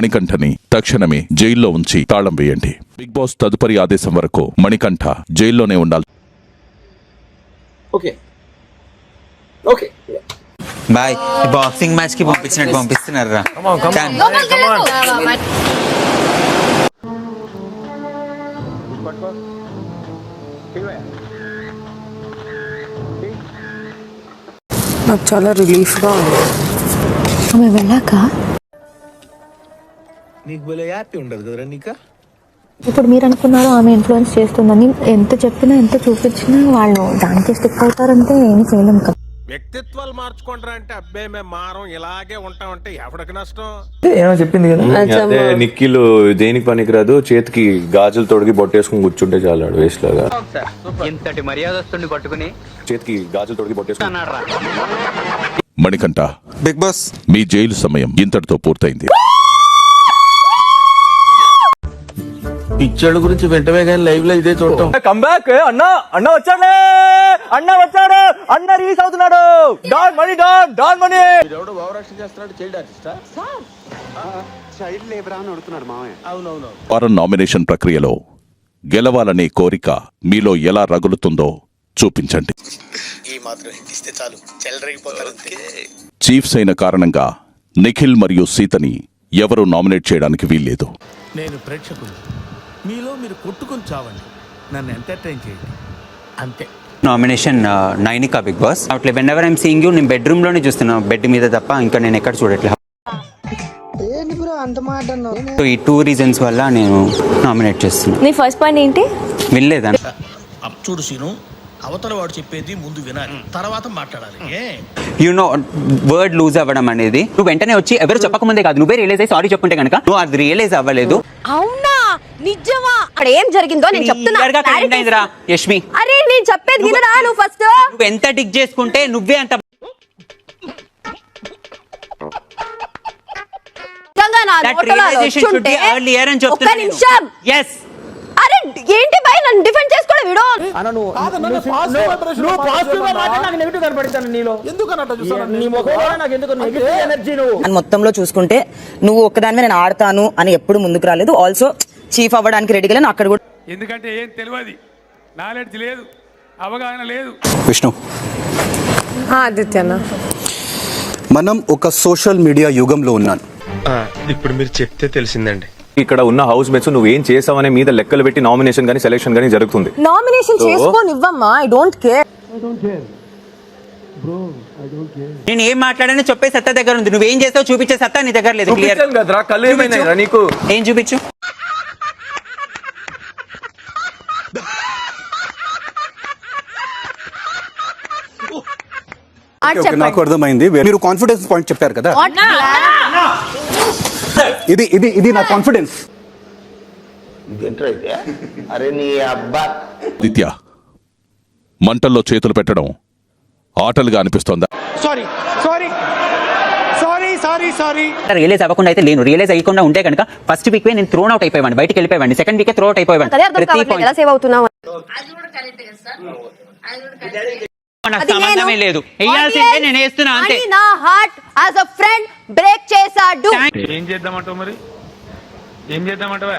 మణికంఠని తక్షణమే జైల్లో ఉంచి తాళం వేయండి. బిగ్ బాస్ తదుపరి ఆదేశం వరకు మణికంఠ జైల్లోనే ఉండాలి. బాయ్. బాక్సింగ్ మ్యాచ్ కి పంపిస్తున్నారా? నాకు చాలా రిలీఫ్గా ఉంది. ఆమె వెళ్ళాక నీకు భలే హ్యాపీ ఉండదు కదరా నీకా? ఇప్పుడు మీరు అనుకున్నారు ఆమె ఇన్ఫ్లుయెన్స్ చేస్తుందని. ఎంత చెప్పినా ఎంత చూపించినా వాళ్ళు దానికే స్టిక్ అవుతారంటే ఏం చేయలేం కదా. వ్యక్తిత్వాలు మార్చుకుంటారా అంటే అబ్బాయి మేము మారం ఇలాగే ఉంటామంటే ఎవరికి నష్టం? ఏమో చెప్పింది కదా నిక్కిలు దేనికి పనికిరాదు, చేతికి గాజులు తొడిగి బొట్టేసుకుని కూర్చుంటే చాలాడు వేస్ట్ లాగా. ఇంతటి మర్యాదస్తుని పట్టుకుని చేతికి గాజులు తొడిగి బొట్టేసుకుని. మణికంఠ, బిగ్ బాస్ మీ జైలు సమయం ఇంతటితో పూర్తయింది. పిచ్చోళ్ళ గురించి వెంటనే కానీ లైవ్ లో ఇదే చూడటం. కంబ్యాక్ అన్న వచ్చాడు, అన్న రీచ్ అవుతున్నాడు. డాన్ మనీ ఎవడో భావరక్షణ చేస్తున్నాడు. చైల్డ్ ఆర్టిస్టా? చైల్డ్ లేబర్ అని అడుగుతున్నాడు మామయ్య. అవునవును. వారం నామినేషన్ ప్రక్రియలో గెలవాలనే కోరిక మీలో ఎలా రగులుతుందో చూపించండి. ఈ మాత్రం ఇస్తే చాలు చెలరేగిపోతారు. చీఫ్స్ అయిన కారణంగా నిఖిల్ మరియు సీతని ఎవరూ నామినేట్ చేయడానికి వీల్లేదు. నేను ప్రేక్షకులు, మీలో మీరు కొట్టుకుని చావండి, నన్ను ఎంటర్టైన్ చేయండి అంతే. Nomination Nainika Bigg Boss. అవుట్లే whenever I'm seeing you, నేను బెడ్రూమ్ లోనే చూస్తున్నాను, బెడ్ మీద తప్ప ఇంకా నేను ఎక్కడ చూడట్లేదు. సో ఈ 2 రీజన్స్ వల్ల నేను నామినేట్ చేస్తున్నాను. నీ ఫస్ట్ పాయింట్ ఏంటి? వినలేదా? చూడు సీను, అవతల వాడు చెప్పేది ముందు వినాలి, తర్వాత మాట్లాడాలి. యు నో వర్డ్ లూజ్ అవ్వడం అనేది, నువ్వు వెంటనే వచ్చి ఎవరు చెప్పకముందే కాదు నువ్వే రియలైజ్ అయ్యి సారీ చెప్పుంటే కనుక నువ్వు అది రియలైజ్ అవ్వలేదు. అవునా? నిజమా? అక్కడ ఏం జరిగిందో నేను చెప్తున్నా. యష్మి, అరే నేను చెప్పేది వినరా నువ్వు? ఫస్ట్ నువ్వు ఎంత డిగ్ చేసుకుంటే నువ్వే అంత అరే ఏంటి భయ నన్ను డిఫెండ్ చేసుకోవడం వీడో. మొత్తంలో చూసుకుంటే నువ్వు ఒక్కదానివే నేను ఆడతాను అని ఎప్పుడు ముందుకు రాలేదు. ఆల్సో చీఫ్ అవ్వడానికి రెడీగా లేను అక్కడ కూడా. ఎందుకంటే ఏం తెలియదు, నాలెడ్జ్ లేదు, అవగాహన లేదు. విష్ణు, ఆదిత్యనా, మనం ఒక సోషల్ మీడియా యుగంలో ఉన్నాను. ఇప్పుడు మీరు చెప్తే తెలిసిందండి. ఇక్కడ ఉన్న హౌస్ మేట్స్ నువ్వు ఏం చేసావనే మీద లెక్కలు పెట్టి నామినేషన్ గానీ సెలెక్షన్ గానీ జరుగుతుంది. నామినేషన్ చేసుకోనివ్వమ్మా. I don't care. నేను ఏం మాట్లాడానో చెప్పే సత్తా దగ్గర ఉంది, నువ్వేం చేస్తావు చూపించే సత్తా నీ దగ్గర లేదు. నీకు ఏం చూపించు? నాకు అర్థమైంది. మీరు కాన్ఫిడెన్స్ పాయింట్ చెప్పారు కదా, ఇది ఇది ఇది నా కాన్ఫిడెన్స్. అరే నీ అబ్బా. ఆదిత్య, మంటల్లో చేతులు పెట్టడం ఆటలుగా అనిపిస్తోందా? రియలైజ్ అవ్వకుండా అయితే లేను. రియలైజ్ అయ్యకుండా ఉంటే కనుక ఫస్ట్ వీక్ నేను థ్రోన్ అవుట్ అయిపోయాను, బయటికి వెళ్ళిపోయాను. సెకండ్ వీక్ థ్రో అవుట్ అయిపోయాను. సంబంధమే లేదు, వేయాల్సిందే నేను వేస్తున్నా అంతే. నా heart as a friend break చేశాడు. ఏం చేద్దామంటావు మరి? ఏం చేద్దామంటావా?